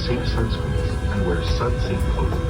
safe sunscreens and wear sun-safe clothing.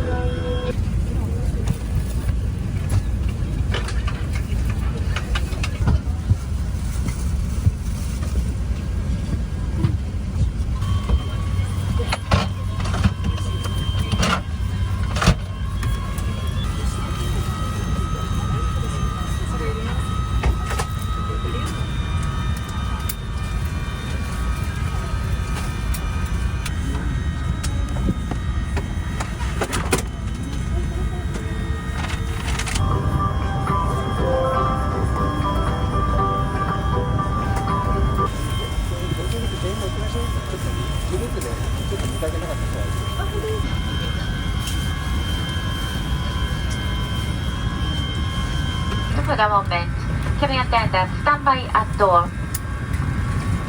For the moment, cabin attendant standby at door.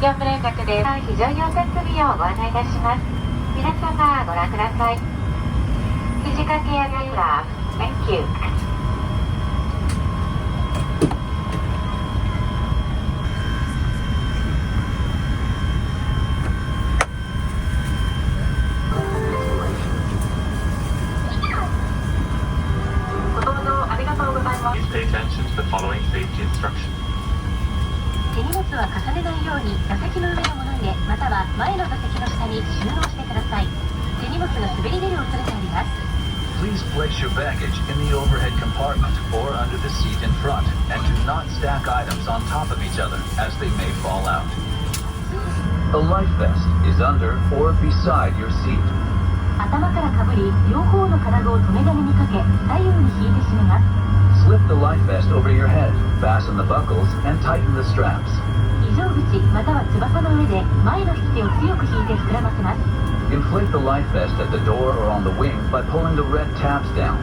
業務連絡で非常用設備をご案内いたします。皆様ご覧ください。Physical care aircraft. Thank you. ご搭乗ありがとうございます。 Please pay attention to the following safety instructions. 手荷物は重ねないように座席の上のもの入れまたは前の座席の下に収納してください。手荷物が滑り出る恐れがあります。 Please place your baggage in the overhead compartment or under the seat in front, and do not stack items on top of each other, as they may fall out. A life vest is under or beside your seat. 頭からかぶり両方の金具を留め金にかけ左右に引いて締めます。 Slip the life vest over your head, fasten the buckles, and tighten the straps. 非常口または翼の上で前の引き手を強く引いて膨らませます。 Inflate the life vest at the door or on the wing by pulling the red tabs down.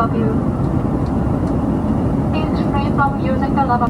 of you. Please refrain from using the lever.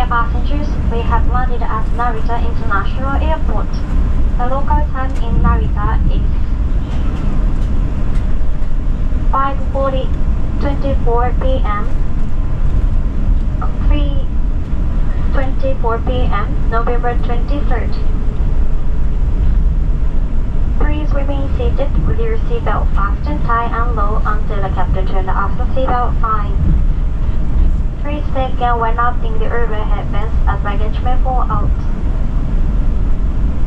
Passengers, we have landed at Narita International Airport. The local time in Narita is 5:24 p.m. 3:24 p.m. November 23rd. Please remain seated with your seatbelt fastened high and low until the captain turns off the seatbelt sign. Please take care when opting the overhead bins as baggage may fall out.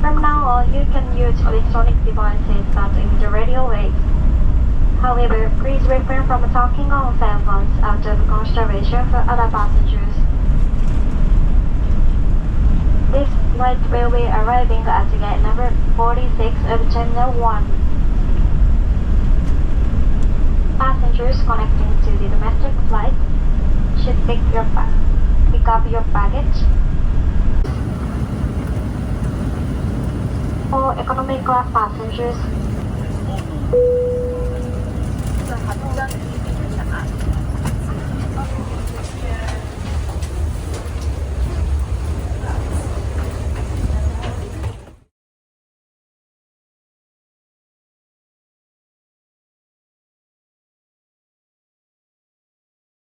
From now on, you can use electronic devices that emit the radio waves. However, please refrain from talking on cell phones out of consideration for other passengers. This flight will be arriving at gate number 46 of Terminal 1. Passengers connecting to the domestic flight should pick up your baggage. For economy class passengers,